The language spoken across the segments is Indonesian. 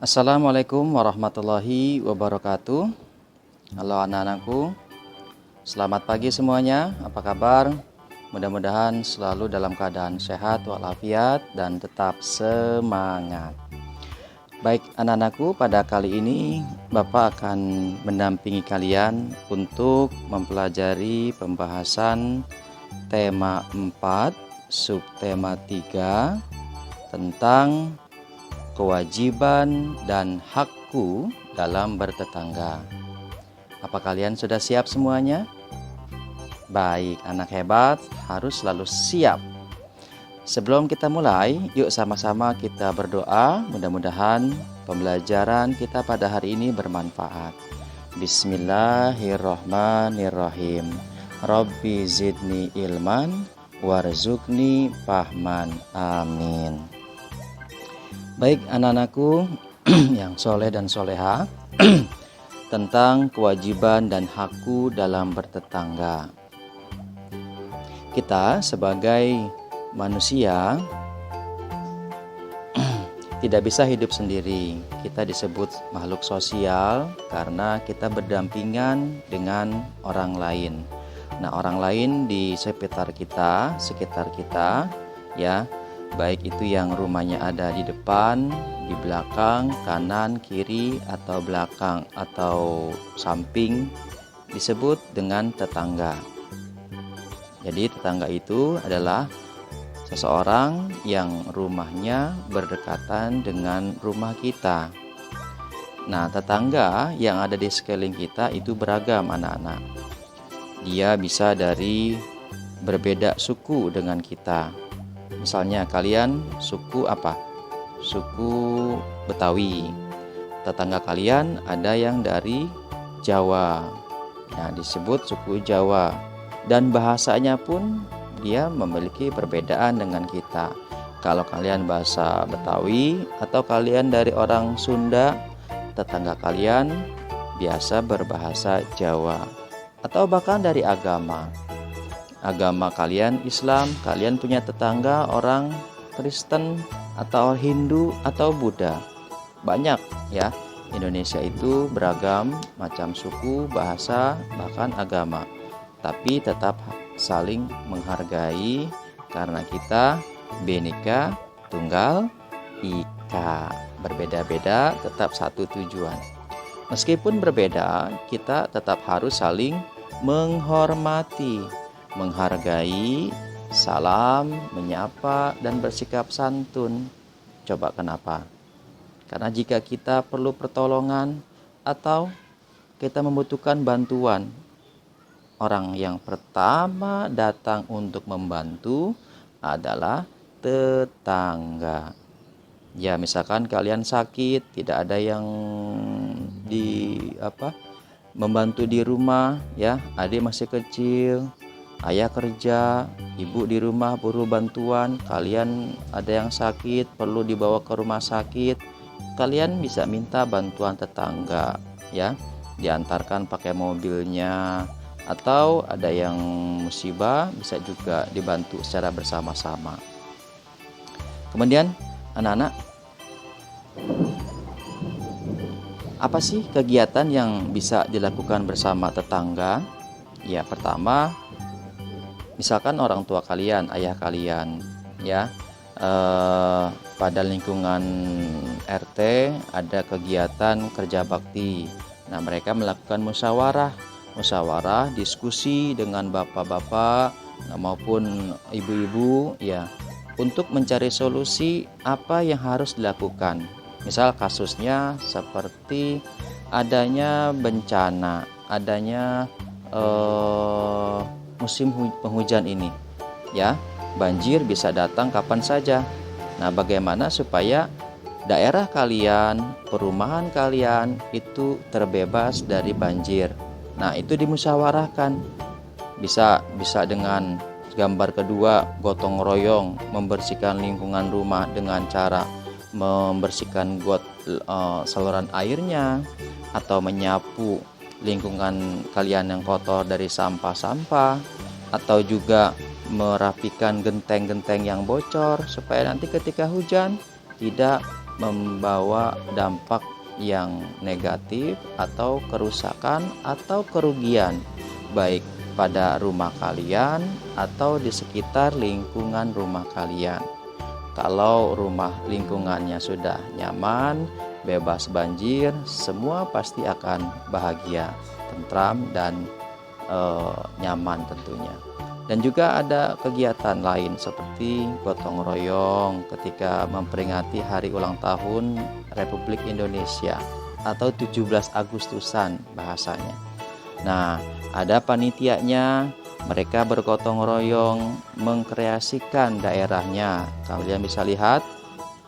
Assalamualaikum warahmatullahi wabarakatuh. Halo anak-anakku, selamat pagi semuanya. Apa kabar? Mudah-mudahan selalu dalam keadaan sehat walafiat dan tetap semangat. Baik anak-anakku, pada kali ini Bapak akan mendampingi kalian untuk mempelajari pembahasan tema 4, subtema 3 tentang kewajiban dan hakku dalam bertetangga. Apa kalian sudah siap semuanya? Baik, anak hebat harus selalu siap. Sebelum kita mulai, yuk sama-sama kita berdoa. Mudah-mudahan pembelajaran kita pada hari ini bermanfaat. Bismillahirrohmanirrohim. Rabbi zidni ilman warzuqni fahman. Amin. Baik anak-anakku yang soleh dan soleha, tentang kewajiban dan hakku dalam bertetangga. Kita sebagai manusia tidak bisa hidup sendiri. Kita disebut makhluk sosial karena kita berdampingan dengan orang lain. Nah, orang lain di sekitar kita ya, baik itu yang rumahnya ada di depan, di belakang, kanan, kiri, atau belakang atau samping, disebut dengan tetangga. Jadi tetangga itu adalah seseorang yang rumahnya berdekatan dengan rumah kita. Nah, tetangga yang ada di sekeliling kita itu beragam anak-anak. Dia bisa dari berbeda suku dengan kita. Misalnya kalian suku apa? Suku Betawi. Tetangga kalian ada yang dari Jawa. Nah, disebut suku Jawa. Dan bahasanya pun dia memiliki perbedaan dengan kita. Kalau kalian bahasa Betawi atau kalian dari orang Sunda, tetangga kalian biasa berbahasa Jawa. Atau bahkan dari agama kalian Islam, kalian punya tetangga orang Kristen atau Hindu atau Buddha. Banyak ya, Indonesia itu beragam macam suku, bahasa, bahkan agama. Tapi tetap saling menghargai karena kita Bhinneka Tunggal Ika. Berbeda-beda tetap satu tujuan. Meskipun berbeda, kita tetap harus saling menghormati, menghargai, salam, menyapa, dan bersikap santun. Coba kenapa? Karena jika kita perlu pertolongan atau kita membutuhkan bantuan, orang yang pertama datang untuk membantu adalah tetangga. Ya, misalkan kalian sakit, tidak ada yang membantu di rumah ya, adik masih kecil, ayah kerja, ibu di rumah perlu bantuan, kalian ada yang sakit perlu dibawa ke rumah sakit, kalian bisa minta bantuan tetangga ya, diantarkan pakai mobilnya, atau ada yang musibah bisa juga dibantu secara bersama-sama. Kemudian anak-anak, apa sih kegiatan yang bisa dilakukan bersama tetangga? Ya, pertama, misalkan orang tua kalian, ayah kalian ya, pada lingkungan RT ada kegiatan kerja bakti. Nah, mereka melakukan musyawarah diskusi dengan bapak-bapak maupun ibu-ibu ya, untuk mencari solusi apa yang harus dilakukan. Misal kasusnya seperti adanya bencana, adanya musim penghujan ini ya, banjir bisa datang kapan saja. Nah, bagaimana supaya daerah kalian, perumahan kalian itu terbebas dari banjir? Nah, itu dimusyawarahkan. Bisa dengan gambar kedua, gotong royong membersihkan lingkungan rumah dengan cara membersihkan saluran airnya, atau menyapu lingkungan kalian yang kotor dari sampah-sampah, atau juga merapikan genteng-genteng yang bocor supaya nanti ketika hujan tidak membawa dampak yang negatif atau kerusakan atau kerugian baik pada rumah kalian atau di sekitar lingkungan rumah kalian. Kalau rumah lingkungannya sudah nyaman, bebas banjir, semua pasti akan bahagia, tentram dan nyaman tentunya. Dan juga ada kegiatan lain seperti gotong royong ketika memperingati hari ulang tahun Republik Indonesia atau 17 Agustusan bahasanya. Nah, ada panitianya, mereka bergotong royong mengkreasikan daerahnya. Kalian bisa lihat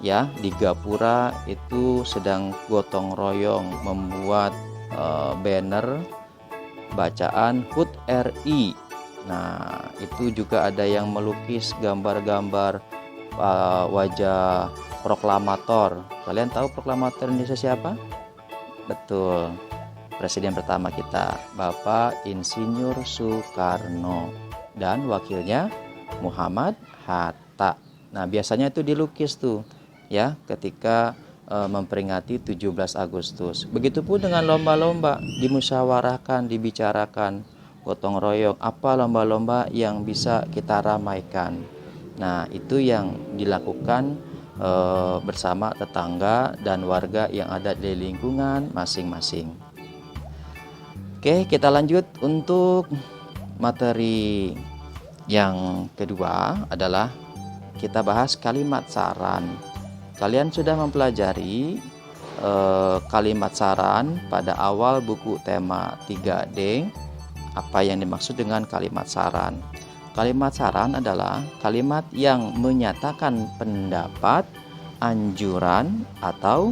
ya, di Gapura itu sedang gotong royong membuat banner bacaan HUT RI. Nah, itu juga ada yang melukis gambar-gambar wajah proklamator. Kalian tahu proklamator Indonesia siapa? Betul, Presiden pertama kita, Bapak Insinyur Soekarno, dan wakilnya Muhammad Hatta. Nah, biasanya itu dilukis tuh ya ketika memperingati 17 Agustus. Begitupun dengan lomba-lomba, dimusyawarahkan, dibicarakan, gotong royong, apa lomba-lomba yang bisa kita ramaikan. Nah, itu yang dilakukan bersama tetangga dan warga yang ada di lingkungan masing-masing. Oke, kita lanjut untuk materi yang kedua adalah kita bahas kalimat saran. Kalian sudah mempelajari kalimat saran pada awal buku tema 3D. Apa yang dimaksud dengan kalimat saran? Kalimat saran adalah kalimat yang menyatakan pendapat, anjuran, atau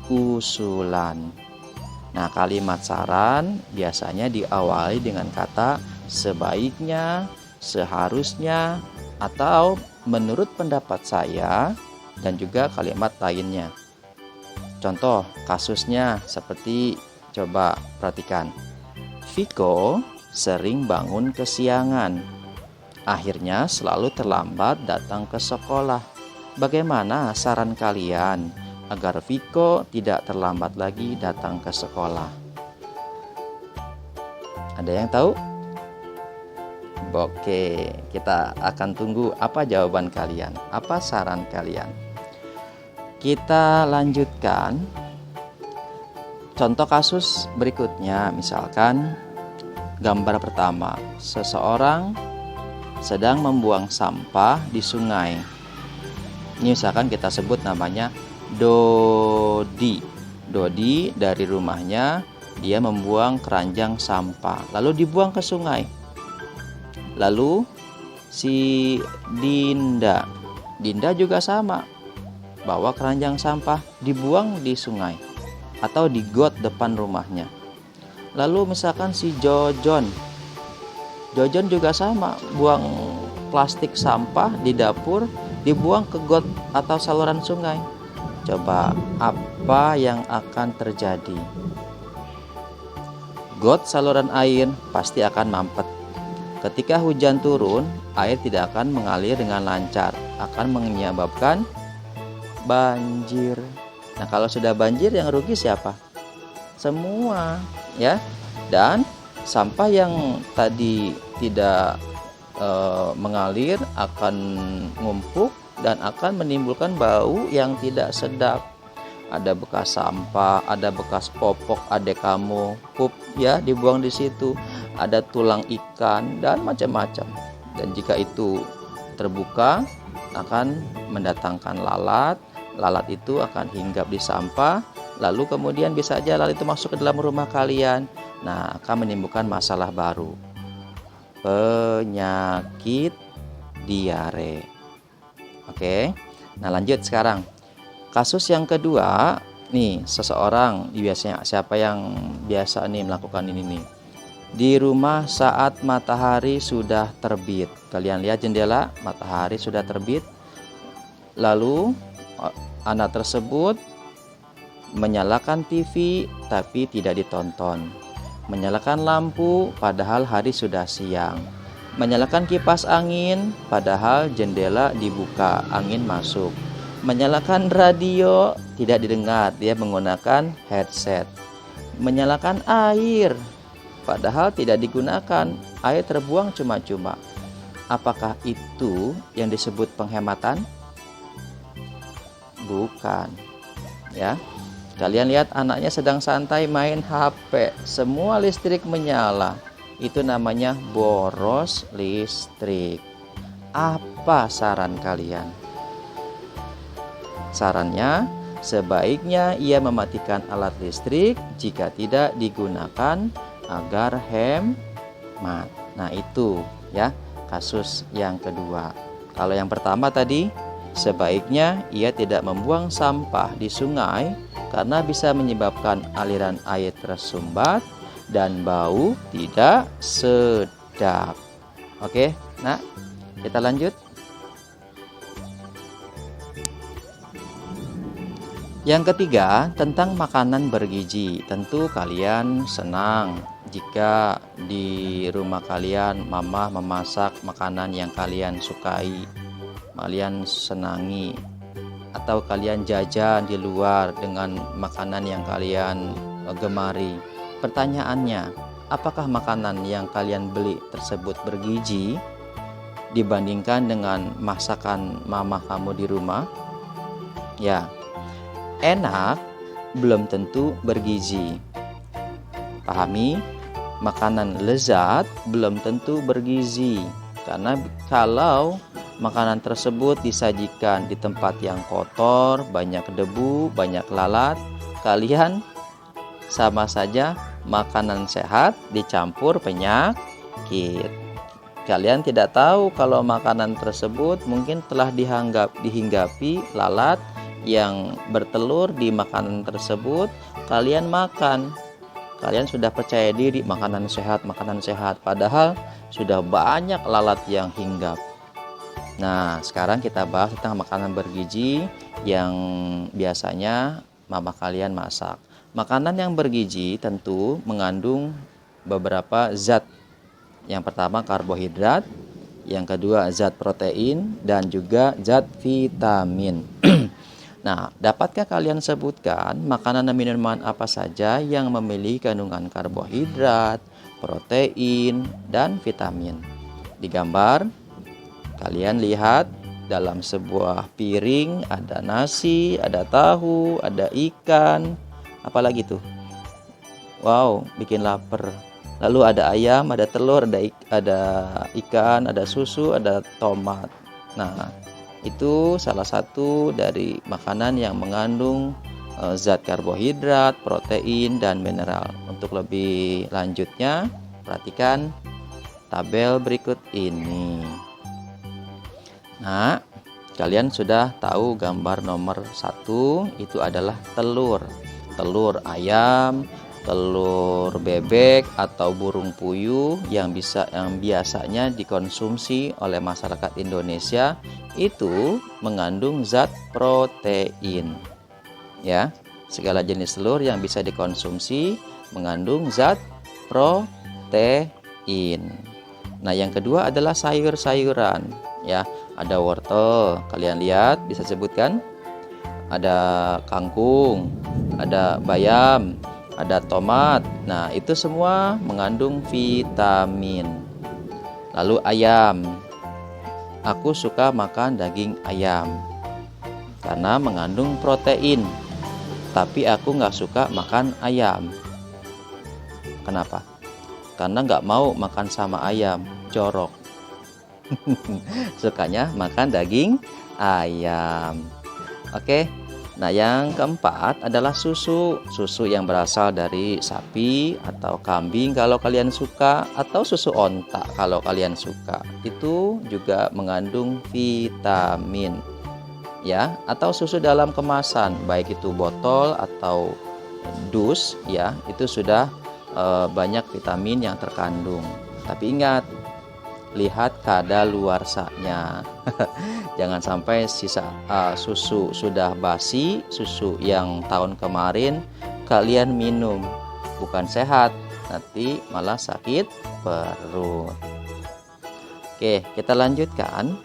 usulan. Nah, kalimat saran biasanya diawali dengan kata sebaiknya, seharusnya, atau menurut pendapat saya, dan juga kalimat lainnya. Contoh kasusnya seperti, coba perhatikan. Viko sering bangun kesiangan. Akhirnya selalu terlambat datang ke sekolah. Bagaimana saran kalian agar Viko tidak terlambat lagi datang ke sekolah? Ada yang tahu? Oke, kita akan tunggu apa jawaban kalian, apa saran kalian. Kita lanjutkan. Contoh kasus berikutnya, misalkan gambar pertama, seseorang sedang membuang sampah di sungai. Ini misalkan kita sebut namanya Dodi. Dodi dari rumahnya dia membuang keranjang sampah, lalu dibuang ke sungai. Lalu si Dinda juga sama, bawa keranjang sampah dibuang di sungai atau di got depan rumahnya. Lalu misalkan si Jojon juga sama, buang plastik sampah di dapur, dibuang ke got atau saluran sungai. Coba apa yang akan terjadi? Got saluran air pasti akan mampet. Ketika hujan turun, air tidak akan mengalir dengan lancar, akan menyebabkan banjir. Nah, kalau sudah banjir yang rugi siapa? Semua, ya. Dan sampah yang tadi tidak mengalir akan ngumpuk dan akan menimbulkan bau yang tidak sedap. Ada bekas sampah, ada bekas popok adek kamu, pup ya dibuang di situ. Ada tulang ikan dan macam-macam. Dan jika itu terbuka akan mendatangkan lalat. Lalat itu akan hinggap di sampah, lalu kemudian bisa aja lalat itu masuk ke dalam rumah kalian. Nah, akan menimbulkan masalah baru. Penyakit diare. Oke. Nah, lanjut sekarang. Kasus yang kedua, nih seseorang, biasanya siapa yang biasa nih melakukan ini nih? Di rumah saat matahari sudah terbit. Kalian lihat jendela, matahari sudah terbit. Lalu anak tersebut menyalakan TV tapi tidak ditonton. Menyalakan lampu padahal hari sudah siang. Menyalakan kipas angin padahal jendela dibuka, angin masuk. Menyalakan radio tidak didengar, dia menggunakan headset. Menyalakan air, padahal tidak digunakan, air terbuang cuma-cuma. Apakah itu yang disebut penghematan? Bukan. Ya. Kalian lihat anaknya sedang santai main HP, semua listrik menyala. Itu namanya boros listrik. Apa saran kalian? Sarannya, sebaiknya ia mematikan alat listrik jika tidak digunakan agar hemat. Nah, itu ya, kasus yang kedua. Kalau yang pertama tadi, sebaiknya ia tidak membuang sampah di sungai karena bisa menyebabkan aliran air tersumbat dan bau tidak sedap. Oke, nah kita lanjut. Yang ketiga, tentang makanan bergizi. Tentu kalian senang jika di rumah kalian mama memasak makanan yang kalian sukai, kalian senangi, atau kalian jajan di luar dengan makanan yang kalian gemari. Pertanyaannya, apakah makanan yang kalian beli tersebut bergizi dibandingkan dengan masakan mama kamu di rumah? Ya, enak belum tentu bergizi. Pahami, makanan lezat belum tentu bergizi. Karena kalau makanan tersebut disajikan di tempat yang kotor, banyak debu, banyak lalat, kalian sama saja makanan sehat dicampur penyakit. Kalian tidak tahu kalau makanan tersebut mungkin telah dihinggapi lalat yang bertelur di makanan tersebut. Kalian makan, kalian sudah percaya diri makanan sehat, padahal sudah banyak lalat yang hinggap. Nah, sekarang kita bahas tentang makanan bergizi yang biasanya mama kalian masak. Makanan yang bergizi tentu mengandung beberapa zat. Yang pertama karbohidrat, yang kedua zat protein, dan juga zat vitamin. Nah, dapatkah kalian sebutkan makanan dan minuman apa saja yang memiliki kandungan karbohidrat, protein, dan vitamin? Di gambar, kalian lihat dalam sebuah piring ada nasi, ada tahu, ada ikan, apalagi tuh? Wow, bikin lapar. Lalu ada ayam, ada telur, ada ikan, ada susu, ada tomat. Nah, itu salah satu dari makanan yang mengandung zat karbohidrat, protein, dan mineral. Untuk lebih lanjutnya, perhatikan tabel berikut ini. Nah, kalian sudah tahu gambar nomor 1 itu adalah telur. Telur ayam, telur bebek atau burung puyuh yang biasanya dikonsumsi oleh masyarakat Indonesia itu mengandung zat protein. Ya, segala jenis telur yang bisa dikonsumsi mengandung zat protein. Nah, yang kedua adalah sayur-sayuran, ya. Ada wortel, kalian lihat bisa sebutkan? Ada kangkung, ada bayam, ada tomat. Nah, itu semua mengandung vitamin. Lalu ayam. Aku suka makan daging ayam karena mengandung protein. Tapi aku nggak suka makan ayam. Kenapa? Karena nggak mau makan sama ayam, jorok. Sukanya makan daging ayam. Oke. Nah, yang keempat adalah susu. Susu yang berasal dari sapi atau kambing kalau kalian suka, atau susu onta kalau kalian suka. Itu juga mengandung vitamin. Ya, atau susu dalam kemasan, baik itu botol atau dus, ya, itu sudah banyak vitamin yang terkandung. Tapi ingat, lihat kadaluarsanya. Jangan sampai sisa susu sudah basi, susu yang tahun kemarin kalian minum, bukan sehat, nanti malah sakit perut. Oke, kita lanjutkan.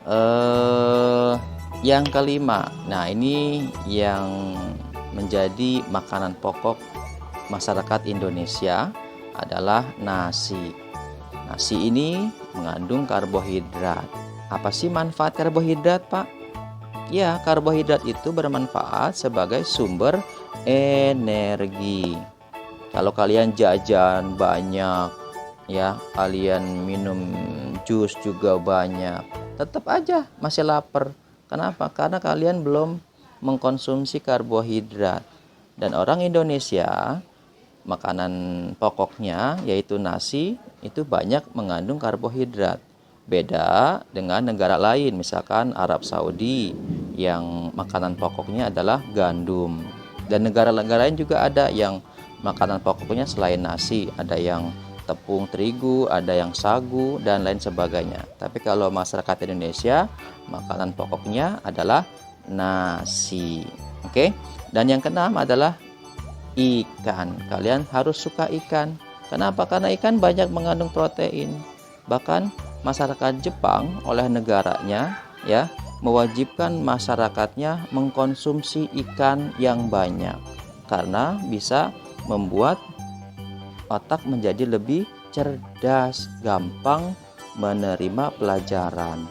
Eh, yang kelima, nah ini yang menjadi makanan pokok masyarakat Indonesia adalah nasi. Nasi ini mengandung karbohidrat. Apa sih manfaat karbohidrat, Pak? Ya, karbohidrat itu bermanfaat sebagai sumber energi. Kalau kalian jajan banyak, ya, kalian minum jus juga banyak, tetap aja masih lapar. Kenapa? Karena kalian belum mengkonsumsi karbohidrat. Dan orang Indonesia, makanan pokoknya yaitu nasi itu banyak mengandung karbohidrat. Beda dengan negara lain, misalkan Arab Saudi yang makanan pokoknya adalah gandum. Dan negara-negara lain juga ada yang makanan pokoknya selain nasi, ada yang tepung terigu, ada yang sagu dan lain sebagainya. Tapi kalau masyarakat Indonesia, makanan pokoknya adalah nasi. Oke. Dan yang keenam adalah ikan. Kalian harus suka ikan. Kenapa? Karena ikan banyak mengandung protein. Bahkan masyarakat Jepang oleh negaranya ya mewajibkan masyarakatnya mengkonsumsi ikan yang banyak karena bisa membuat otak menjadi lebih cerdas, gampang menerima pelajaran.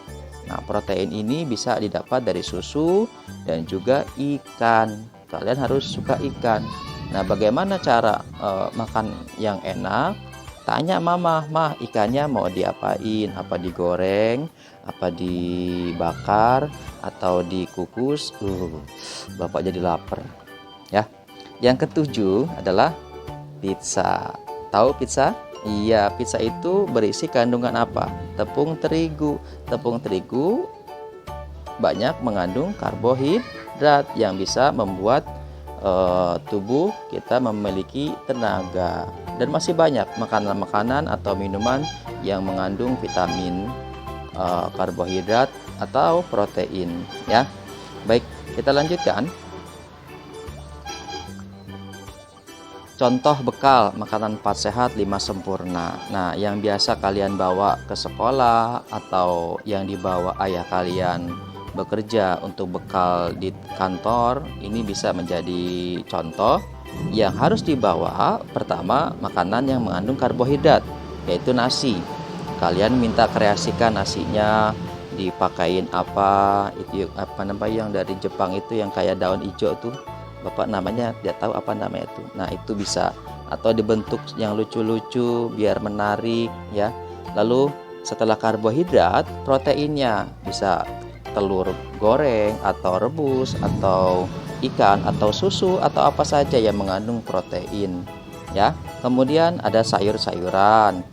Nah, protein ini bisa didapat dari susu dan juga ikan. Kalian harus suka ikan. Nah, bagaimana cara makan yang enak? Tanya mama, mah ikannya mau diapain? Apa digoreng, apa dibakar, atau dikukus? Bapak jadi lapar. Ya. Yang ketujuh adalah pizza. Tahu pizza? Iya, pizza itu berisi kandungan apa? Tepung terigu. Tepung terigu banyak mengandung karbohidrat yang bisa membuat tubuh kita memiliki tenaga. Dan masih banyak makanan-makanan atau minuman yang mengandung vitamin, karbohidrat atau protein ya. Baik, kita lanjutkan. Contoh bekal makanan 4 sehat 5 sempurna. Nah, yang biasa kalian bawa ke sekolah atau yang dibawa ayah kalian bekerja untuk bekal di kantor, ini bisa menjadi contoh yang harus dibawa. Pertama, makanan yang mengandung karbohidrat, yaitu nasi. Kalian minta kreasikan nasinya dipakein apa, itu apa namanya yang dari Jepang itu yang kayak daun hijau tuh. Bapak namanya tidak tahu apa namanya itu. Nah, itu bisa atau dibentuk yang lucu-lucu biar menarik ya. Lalu setelah karbohidrat, proteinnya bisa telur goreng atau rebus atau ikan atau susu atau apa saja yang mengandung protein ya. Kemudian ada sayur-sayuran.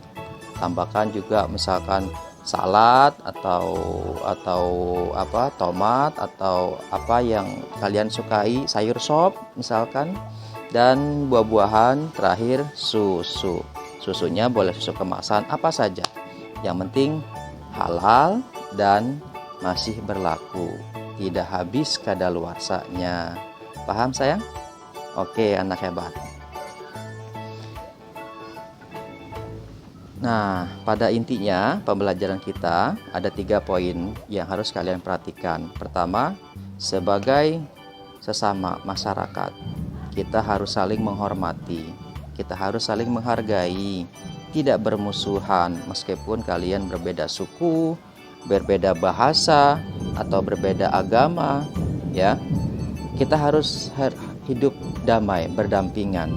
Tambahkan juga misalkan salad atau apa tomat atau apa yang kalian sukai, sayur sop misalkan, dan buah-buahan. Terakhir susunya boleh susu kemasan apa saja, yang penting halal dan masih berlaku, tidak habis kadaluarsanya. Paham sayang? Oke, anak hebat. Nah, pada intinya pembelajaran kita ada 3 poin yang harus kalian perhatikan. Pertama, sebagai sesama masyarakat, kita harus saling menghormati, kita harus saling menghargai, tidak bermusuhan meskipun kalian berbeda suku, berbeda bahasa, atau berbeda agama, ya. Kita harus hidup damai, berdampingan,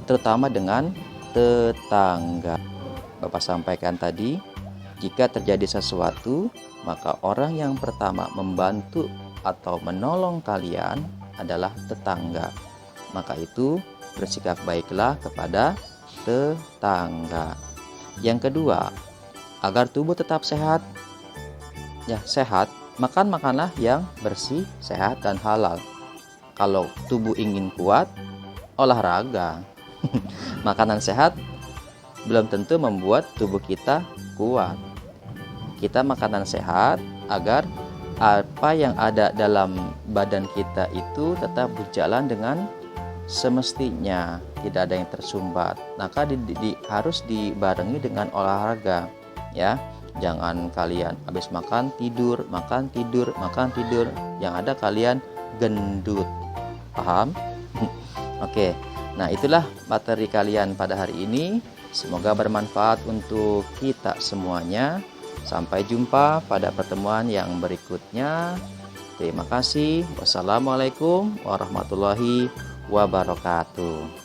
terutama dengan tetangga. Bapak sampaikan tadi, jika terjadi sesuatu, maka orang yang pertama membantu atau menolong kalian adalah tetangga. Maka itu bersikap baiklah kepada tetangga. Yang kedua, agar tubuh tetap sehat, makanlah yang bersih, sehat, dan halal. Kalau tubuh ingin kuat, olahraga. Makanan sehat belum tentu membuat tubuh kita kuat. Kita makanan sehat agar apa yang ada dalam badan kita itu tetap berjalan dengan semestinya, tidak ada yang tersumbat. Maka harus dibarengi dengan olahraga, ya. Jangan kalian habis makan tidur, makan tidur, makan tidur. Yang ada kalian gendut. Paham? Oke. Nah, itulah materi kalian pada hari ini. Semoga bermanfaat untuk kita semuanya. Sampai jumpa pada pertemuan yang berikutnya. Terima kasih. Wassalamualaikum warahmatullahi wabarakatuh.